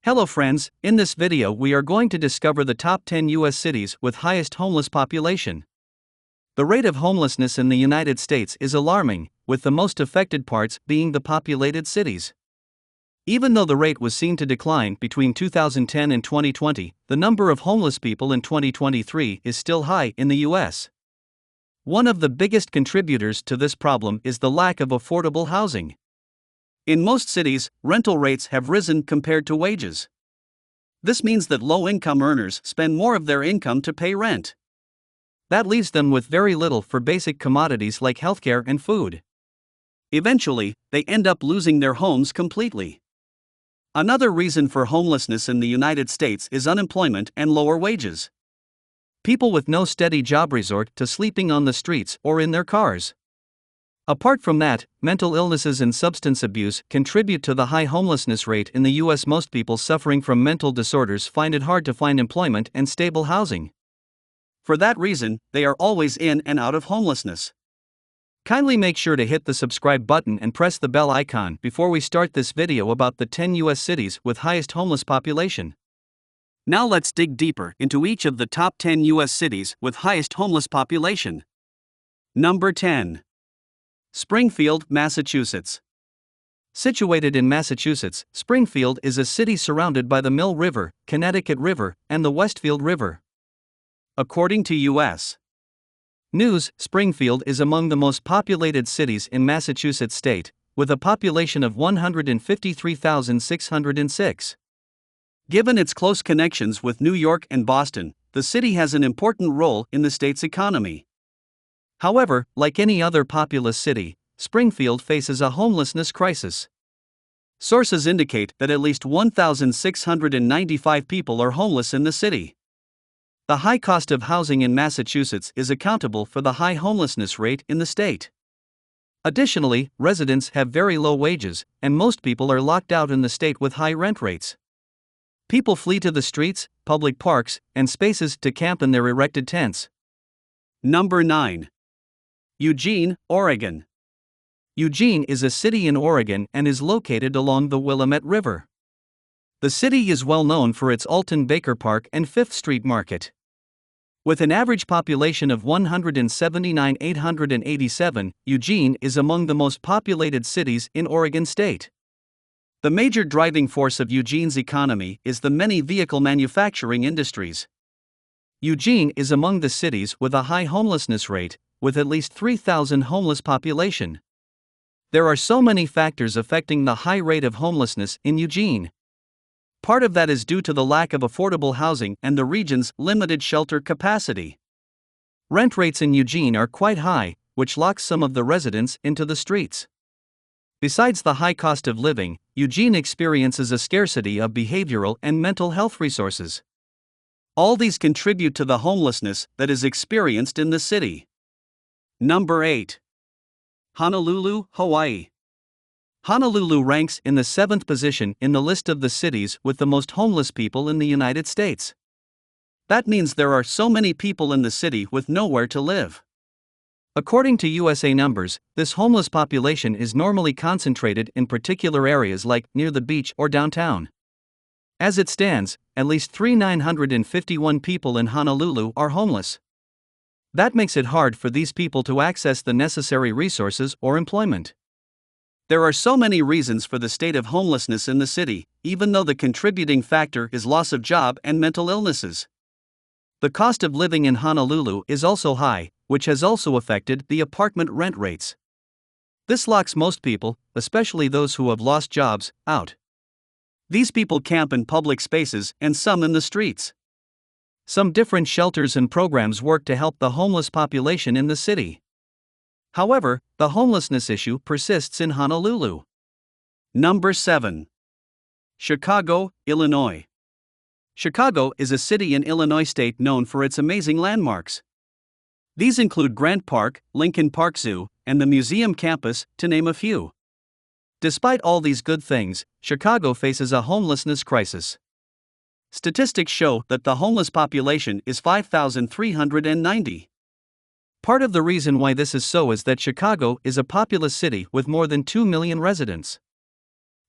Hello friends, in this video we are going to discover the top 10 US cities with highest homeless population. The rate of homelessness in the United States is alarming, with the most affected parts being the populated cities. Even though the rate was seen to decline between 2010 and 2020, the number of homeless people in 2023 is still high in the US. One of the biggest contributors to this problem is the lack of affordable housing. In most cities, rental rates have risen compared to wages. This means that low-income earners spend more of their income to pay rent. That leaves them with very little for basic commodities like healthcare and food. Eventually, they end up losing their homes completely. Another reason for homelessness in the United States is unemployment and lower wages. People with no steady job resort to sleeping on the streets or in their cars. Apart from that, mental illnesses and substance abuse contribute to the high homelessness rate in the US. Most people suffering from mental disorders find it hard to find employment and stable housing. For that reason, they are always in and out of homelessness. Kindly make sure to hit the subscribe button and press the bell icon before we start this video about the 10 US cities with highest homeless population. Now let's dig deeper into each of the top 10 US cities with highest homeless population. Number 10. Springfield, Massachusetts. Situated in Massachusetts, Springfield is a city surrounded by the Mill River, Connecticut River, and the Westfield River. According to U.S. News, Springfield is among the most populated cities in Massachusetts state, with a population of 153,606. Given its close connections with New York and Boston, the city has an important role in the state's economy. However, like any other populous city, Springfield faces a homelessness crisis. Sources indicate that at least 1,695 people are homeless in the city. The high cost of housing in Massachusetts is accountable for the high homelessness rate in the state. Additionally, residents have very low wages, and most people are locked out in the state with high rent rates. People flee to the streets, public parks, and spaces to camp in their erected tents. Number 9. Eugene, Oregon. Eugene is a city in Oregon and is located along the Willamette River. The city is well known for its Alton Baker Park and 5th Street Market. With an average population of 179,887, Eugene is among the most populated cities in Oregon State. The major driving force of Eugene's economy is the many vehicle manufacturing industries. Eugene is among the cities with a high homelessness rate, with at least 3,000 homeless population. There are so many factors affecting the high rate of homelessness in Eugene. Part of that is due to the lack of affordable housing and the region's limited shelter capacity. Rent rates in Eugene are quite high, which locks some of the residents into the streets. Besides the high cost of living, Eugene experiences a scarcity of behavioral and mental health resources. All these contribute to the homelessness that is experienced in the city. Number 8. Honolulu, Hawaii. Honolulu ranks in the 7th position in the list of the cities with the most homeless people in the United States. That means there are so many people in the city with nowhere to live. According to USA numbers, this homeless population is normally concentrated in particular areas like near the beach or downtown. As it stands, at least 3,951 people in Honolulu are homeless. That makes it hard for these people to access the necessary resources or employment. There are so many reasons for the state of homelessness in the city, even though the contributing factor is loss of job and mental illnesses. The cost of living in Honolulu is also high, which has also affected the apartment rent rates. This locks most people, especially those who have lost jobs, out. These people camp in public spaces and some in the streets. Some different shelters and programs work to help the homeless population in the city. However, the homelessness issue persists in Honolulu. Number 7. Chicago, Illinois. Chicago is a city in Illinois state known for its amazing landmarks. These include Grant Park, Lincoln Park Zoo, and the museum campus, to name a few. Despite all these good things, Chicago faces a homelessness crisis. Statistics show that the homeless population is 5,390. Part of the reason why this is so is that Chicago is a populous city with more than 2 million residents.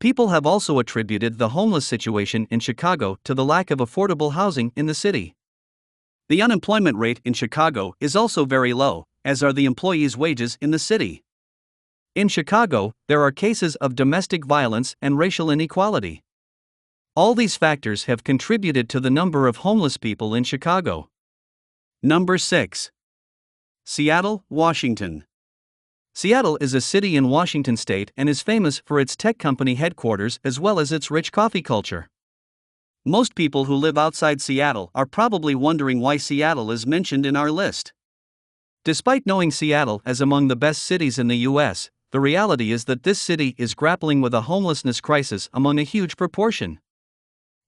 People have also attributed the homeless situation in Chicago to the lack of affordable housing in the city. The unemployment rate in Chicago is also very low, as are the employees' wages in the city. In Chicago, there are cases of domestic violence and racial inequality. All these factors have contributed to the number of homeless people in Chicago. Number 6. Seattle, Washington. Seattle is a city in Washington state and is famous for its tech company headquarters as well as its rich coffee culture. Most people who live outside Seattle are probably wondering why Seattle is mentioned in our list. Despite knowing Seattle as among the best cities in the U.S., the reality is that this city is grappling with a homelessness crisis among a huge proportion.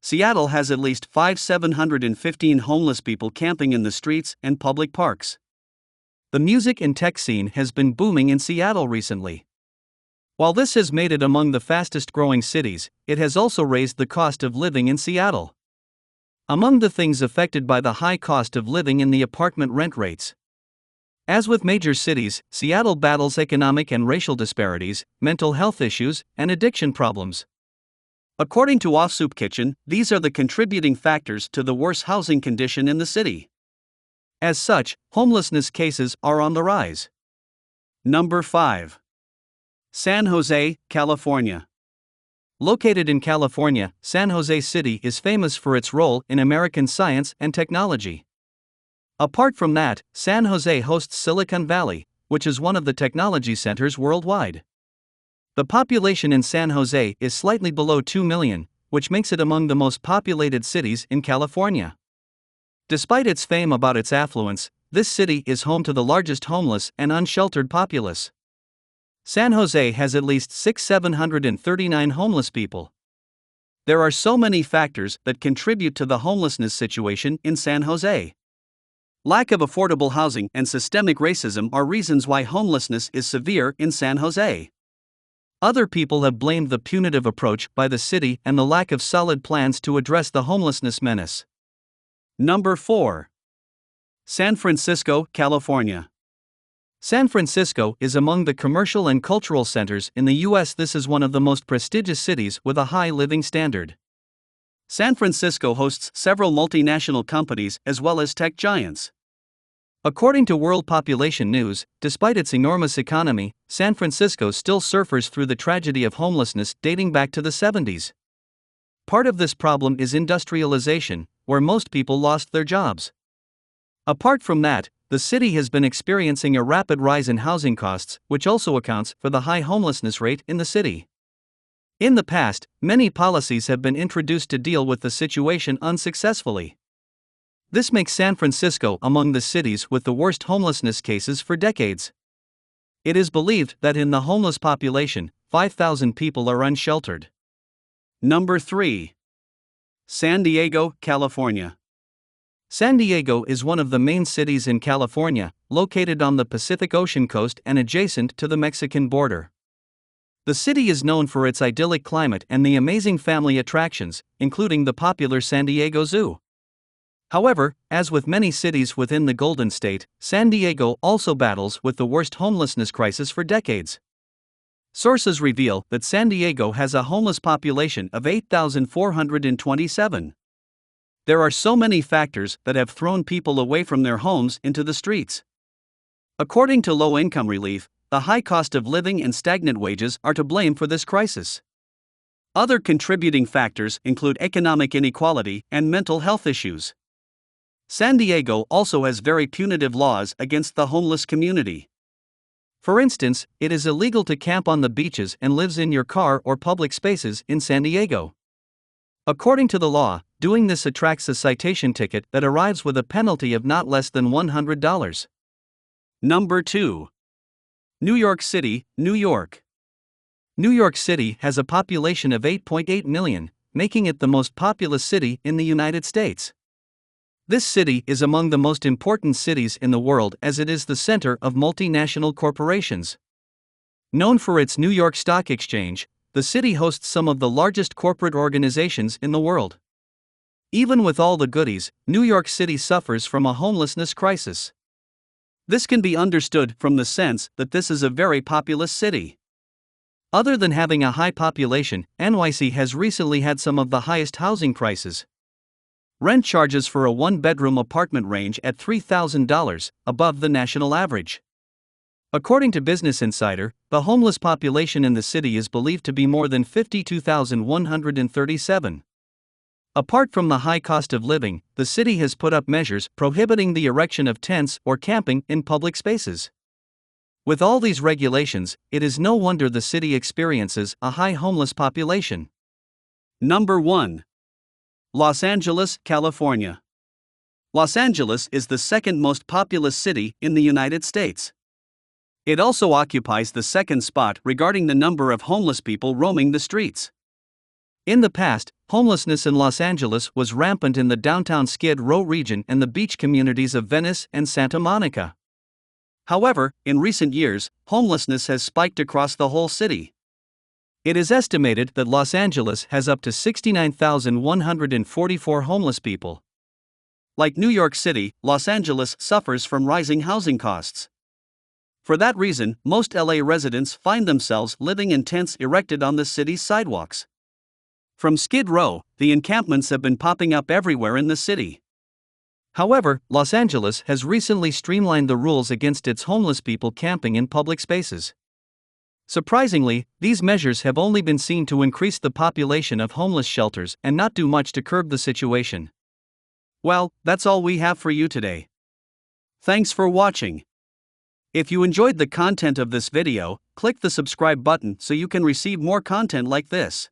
Seattle has at least 715 homeless people camping in the streets and public parks. The music and tech scene has been booming in Seattle recently. While this has made it among the fastest growing cities, it has also raised the cost of living in Seattle. Among the things affected by the high cost of living in the apartment rent rates. As with major cities, Seattle battles economic and racial disparities, mental health issues, and addiction problems. According to Off Soup Kitchen, these are the contributing factors to the worse housing condition in the city. As such, homelessness cases are on the rise. Number 5. San Jose, California. Located in California, San Jose City is famous for its role in American science and technology. Apart from that, San Jose hosts Silicon Valley, which is one of the technology centers worldwide. The population in San Jose is slightly below 2 million, which makes it among the most populated cities in California. Despite its fame about its affluence, this city is home to the largest homeless and unsheltered populace. San Jose has at least 739 homeless people. There are so many factors that contribute to the homelessness situation in San Jose. Lack of affordable housing and systemic racism are reasons why homelessness is severe in San Jose. Other people have blamed the punitive approach by the city and the lack of solid plans to address the homelessness menace. Number 4. San Francisco, California. San Francisco is among the commercial and cultural centers in the U.S. This is one of the most prestigious cities with a high living standard. San Francisco hosts several multinational companies as well as tech giants. According to World Population News, despite its enormous economy, San Francisco still suffers through the tragedy of homelessness dating back to the 70s. Part of this problem is industrialization, where most people lost their jobs. Apart from that, the city has been experiencing a rapid rise in housing costs, which also accounts for the high homelessness rate in the city. In the past, many policies have been introduced to deal with the situation unsuccessfully. This makes San Francisco among the cities with the worst homelessness cases for decades. It is believed that in the homeless population, 5,000 people are unsheltered. Number 3. San Diego, California. San Diego is one of the main cities in California, located on the Pacific Ocean coast and adjacent to the Mexican border. The city is known for its idyllic climate and the amazing family attractions, including the popular San Diego Zoo. However, as with many cities within the Golden State, San Diego also battles with the worst homelessness crisis for decades. Sources reveal that San Diego has a homeless population of 8,427. There are so many factors that have thrown people away from their homes into the streets. According to low-income relief, the high cost of living and stagnant wages are to blame for this crisis. Other contributing factors include economic inequality and mental health issues. San Diego also has very punitive laws against the homeless community. For instance, it is illegal to camp on the beaches and live in your car or public spaces in San Diego. According to the law, doing this attracts a citation ticket that arrives with a penalty of not less than $100. Number 2. New York City, New York. New York City has a population of 8.8 million, making it the most populous city in the United States. This city is among the most important cities in the world as it is the center of multinational corporations. Known for its New York Stock Exchange, the city hosts some of the largest corporate organizations in the world. Even with all the goodies, New York City suffers from a homelessness crisis. This can be understood from the sense that this is a very populous city. Other than having a high population, NYC has recently had some of the highest housing prices. Rent charges for a one-bedroom apartment range at $3,000, above the national average. According to Business Insider, the homeless population in the city is believed to be more than 52,137. Apart from the high cost of living, the city has put up measures prohibiting the erection of tents or camping in public spaces. With all these regulations, it is no wonder the city experiences a high homeless population. Number 1. Los Angeles, California. Los Angeles is the second most populous city in the United States. It also occupies the second spot regarding the number of homeless people roaming the streets. In the past, homelessness in Los Angeles was rampant in the downtown Skid Row region and the beach communities of Venice and Santa Monica. However, in recent years, homelessness has spiked across the whole city. It is estimated that Los Angeles has up to 69,144 homeless people. Like New York City, Los Angeles suffers from rising housing costs. For that reason, most LA residents find themselves living in tents erected on the city's sidewalks. From Skid Row, the encampments have been popping up everywhere in the city. However, Los Angeles has recently streamlined the rules against its homeless people camping in public spaces. Surprisingly, these measures have only been seen to increase the population of homeless shelters and not do much to curb the situation. Well, that's all we have for you today. Thanks for watching. If you enjoyed the content of this video, click the subscribe button so you can receive more content like this.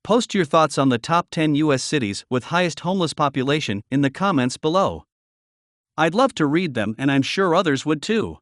Post your thoughts on the top 10 U.S. cities with highest homeless population in the comments below. I'd love to read them and I'm sure others would too.